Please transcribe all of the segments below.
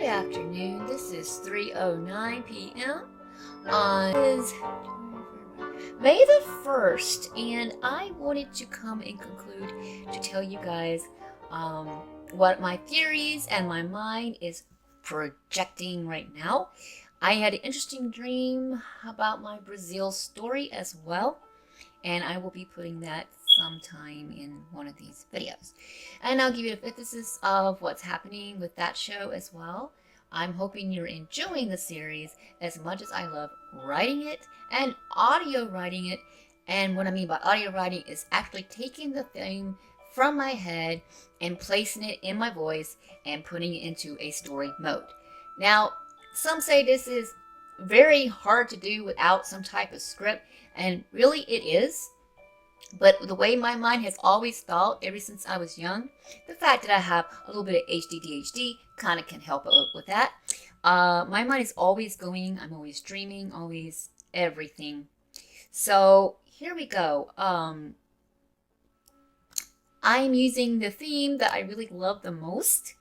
afternoon. This is 3:09 p.m. on May the 1st, and I wanted to come and conclude to tell you guys what my theories and my mind is projecting right now. I had an interesting dream about my Brazil story as well, and I will be putting that sometime in one of these videos. And I'll give you a synthesis of what's happening with that show as well. I'm hoping you're enjoying the series as much as I love writing it and audio writing it. And what I mean by audio writing is actually taking the thing from my head and placing it in my voice and putting it into a story mode. Now, some say this is very hard to do without some type of script, and really it is. But the way my mind has always thought ever since I was young, the fact that I have a little bit of ADHD kind of can help with that. My mind is always going. I'm always dreaming, always everything. So here we go. I'm using the theme that I really love the most.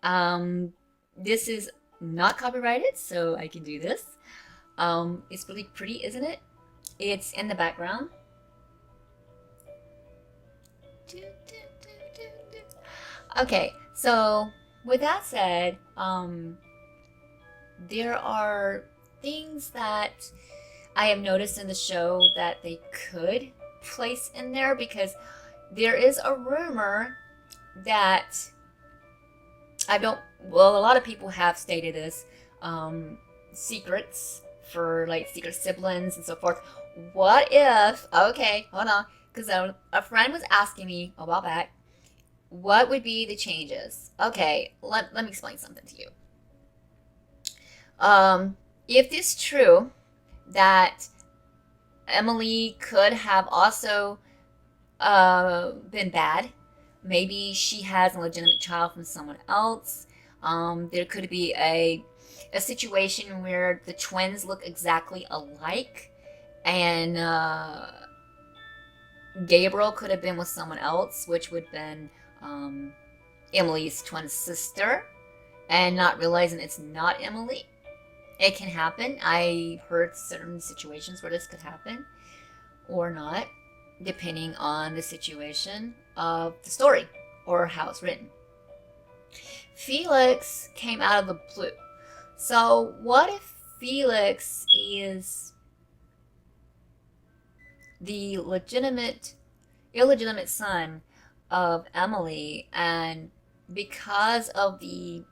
This is not copyrighted, so I can do this. It's really pretty, isn't it? It's in the background. Okay, so with that said, there are things that I have noticed in the show that they could place in there, because there is a rumor that a lot of people have stated this, secrets for like secret siblings and so forth. What if, okay, hold on, because a friend was asking me a while back, what would be the changes? Okay, let me explain something to you. If it's true that Emily could have also been bad, maybe she has a legitimate child from someone else. There could be a situation where the twins look exactly alike, and Gabriel could have been with someone else, which would have been Emily's twin sister, and not realizing it's not Emily. It can happen. I heard certain situations where this could happen or not, depending on the situation of the story or how it's written. Felix came out of the blue. So what if Felix is the illegitimate son of Emily, and because of it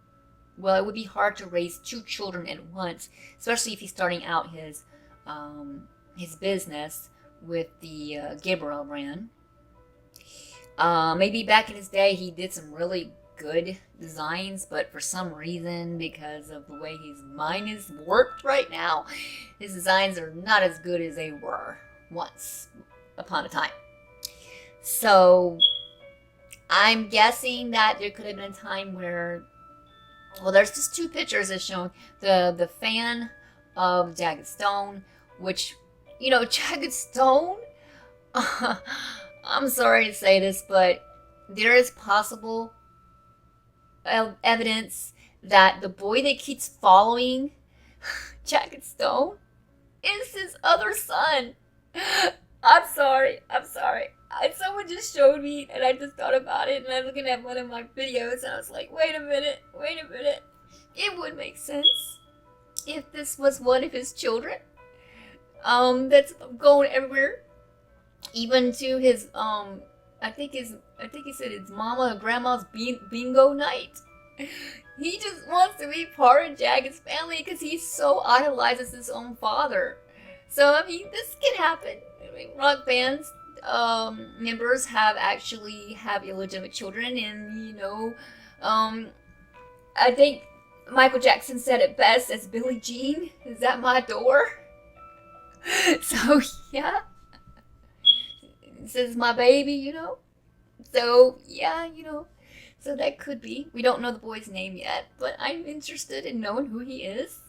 would be hard to raise two children at once, especially if he's starting out his business with the Gabriel brand. Maybe back in his day he did some really good designs, but for some reason, because of the way his mind is warped right now, his designs are not as good as they were once upon a time. So I'm guessing that there could have been a time where, well, there's just two pictures that shown the fan of Jagged Stone, which, Jagged Stone, I'm sorry to say this, but there is possible evidence that the boy that keeps following Jagged Stone is his other son. I'm sorry. Someone just showed me, and I just thought about it, and I'm looking at one of my videos, and I was like, wait a minute. It would make sense if this was one of his children. That's going everywhere, even to his I think he said his mama and grandma's bingo night. He just wants to be part of Jagged's family because he so idolizes his own father. So I mean, this can happen. I mean, rock bands members have illegitimate children, and I think Michael Jackson said it best as Billie Jean, "Is that my door?" So yeah, this is my baby, So yeah, so that could be. We don't know the boy's name yet, but I'm interested in knowing who he is.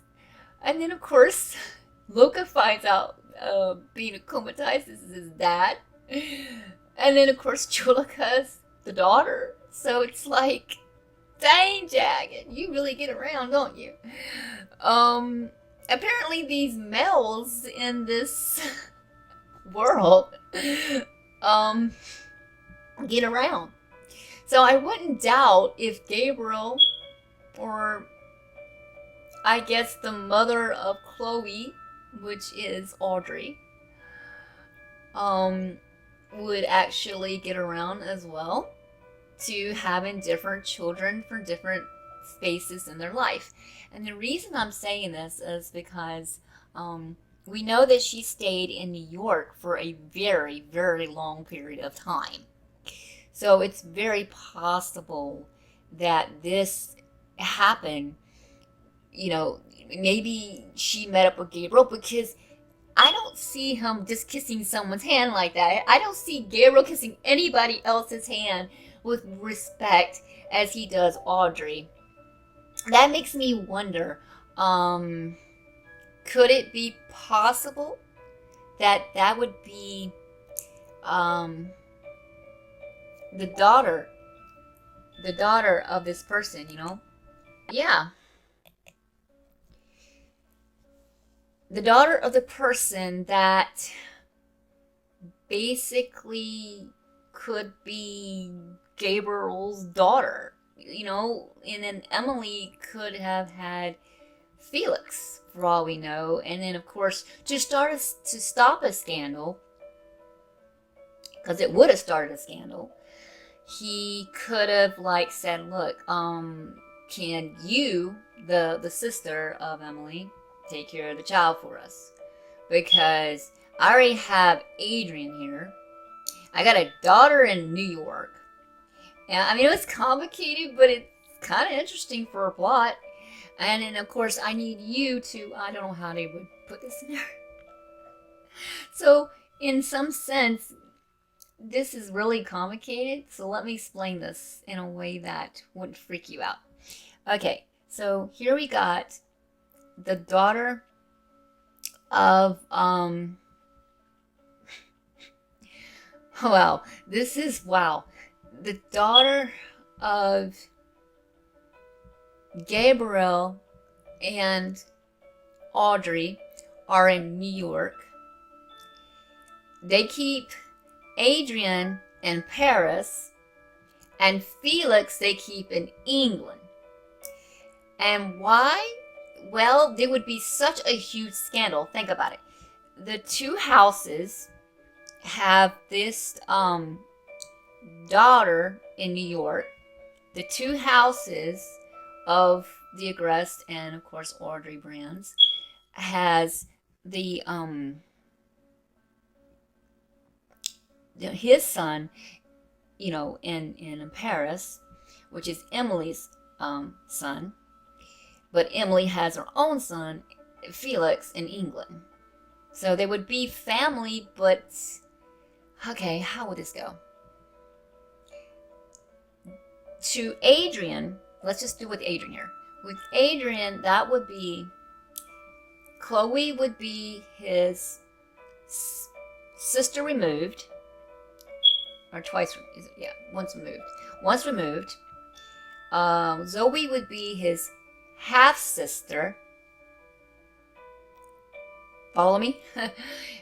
And then of course, Luca finds out being comatized, this is his dad. And then of course Julica's the daughter. So it's like Dang, Jagged, you really get around, don't you? Apparently these males in this world, get around. So I wouldn't doubt if Gabriel, or I guess the mother of Chloe, which is Audrey, would actually get around as well to having different children for different spaces in their life. And the reason I'm saying this is because we know that she stayed in New York for a very, very long period of time. So it's very possible that this happened, you know, maybe she met up with Gabriel, because I don't see him just kissing someone's hand like that. I don't see Gabriel kissing anybody else's hand with respect as he does Audrey. That makes me wonder, could it be possible that that would be the daughter of this person, you know? Yeah. The daughter of the person that basically could be Gabriel's daughter, you know, and then Emily could have had Felix, for all we know, and then of course to stop a scandal, because it would have started a scandal, he could have like said, look, can you, the sister of Emily, take care of the child for us, because I already have Adrian here. I got a daughter in New York. And I mean, it was complicated, but it's kind of interesting for a plot. And then, of course, I need you to, I don't know how they would put this in there. So, in some sense, this is really complicated. So let me explain this in a way that wouldn't freak you out. Okay, so here we got the daughter of, wow, this is, wow. The daughter of Gabriel and Audrey are in New York. They keep Adrian in Paris, and Felix they keep in England. And why? Well, there would be such a huge scandal. Think about it. The two houses have this daughter in New York. The two houses of the Agreste and of course Audrey Brands has the his son, you know, in Paris, which is Emily's son. But Emily has her own son, Felix, in England. So they would be family, but okay, how would this go? To Adrian, let's just do with Adrian here. With Adrian, that would be, Chloe would be his sister removed, or twice, yeah, once removed. Once removed. Zoe would be his half-sister. Follow me?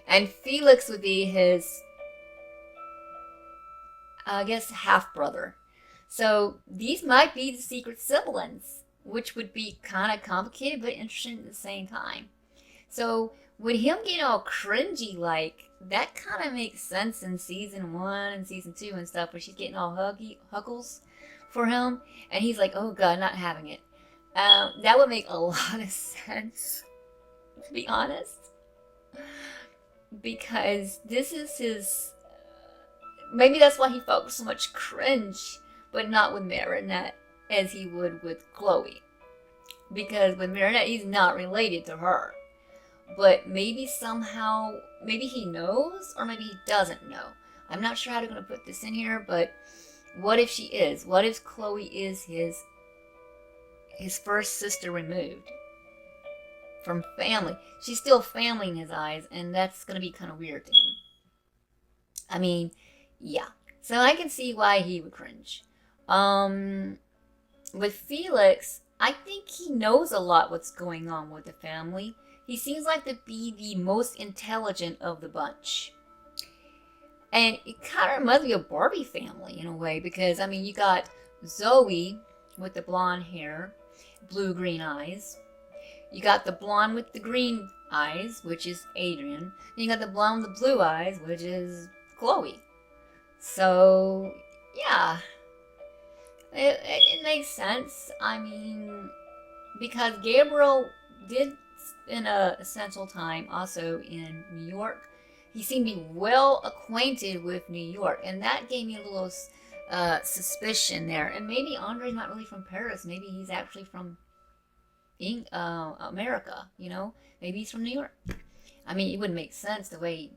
And Felix would be his, I guess, half-brother. So these might be the secret siblings, which would be kind of complicated but interesting at the same time. So with him getting all cringy, like, that kind of makes sense in season 1 and season 2 and stuff, where she's getting all huggles for him, and he's like, oh god, not having it. That would make a lot of sense, to be honest, because this is his, maybe that's why he felt so much cringe, but not with Marinette as he would with Chloe, because with Marinette he's not related to her, but maybe somehow, maybe he knows or maybe he doesn't know. I'm not sure how they're going to put this in here, but what if she is? What if Chloe is his first sister removed from family? She's still family in his eyes, and that's going to be kind of weird to him. I mean, yeah. So I can see why he would cringe. with Felix, I think he knows a lot what's going on with the family. He seems like to be the most intelligent of the bunch. And it kind of reminds me of Barbie family in a way because, I mean, you got Zoe with the blonde hair, blue-green eyes. You got the blonde with the green eyes, which is Adrian. Then you got the blonde with the blue eyes, which is Chloe. So, yeah. It makes sense. I mean, because Gabriel did spend a essential time also in New York. He seemed to be well acquainted with New York, and that gave me a little suspicion there. And maybe Andre's not really from Paris. Maybe he's actually from America, you know? Maybe he's from New York. I mean, it wouldn't make sense the way,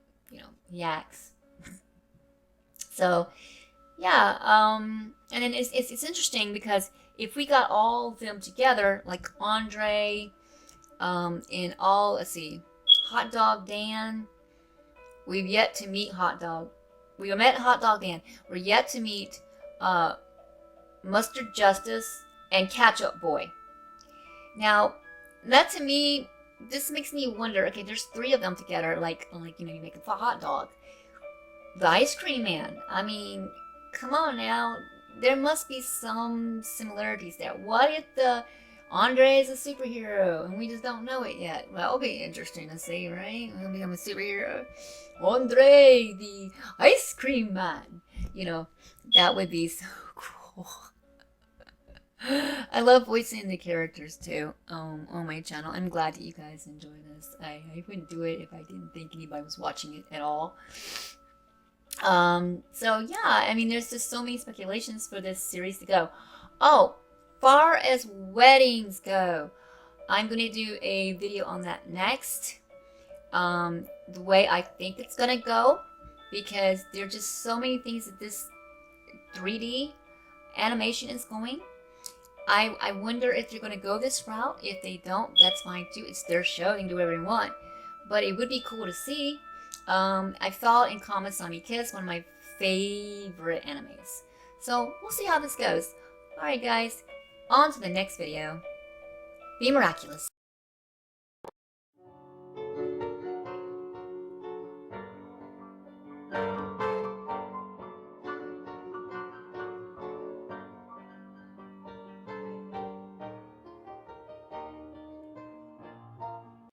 he acts. So, yeah, and then it's interesting because if we got all of them together, like Andre, and all, let's see, Hot Dog Dan, we've yet to meet Hot Dog. We met Hot Dog Dan. We're yet to meet Mustard Justice and Ketchup Boy. Now, that to me, this makes me wonder, okay, there's 3 of them together, like you make a hot dog. The Ice Cream Man, I mean, come on now, there must be some similarities there. What if Andre is a superhero and we just don't know it yet? Well, it'll be interesting to see, right? He'll become a superhero. Andre, the Ice Cream Man. That would be so cool. I love voicing the characters too on my channel. I'm glad that you guys enjoy this. I wouldn't do it if I didn't think anybody was watching it at all. So yeah, I mean, there's just so many speculations for this series to go. Oh, far as weddings go, I'm going to do a video on that next. The way I think it's going to go, because there are just so many things that this 3D animation is going. I wonder if they're going to go this route. If they don't, that's fine too. It's their show. They can do whatever they want. But it would be cool to see. I thought in Kami-sama Kiss, one of my favorite animes. So we'll see how this goes. Alright guys, on to the next video. Be miraculous.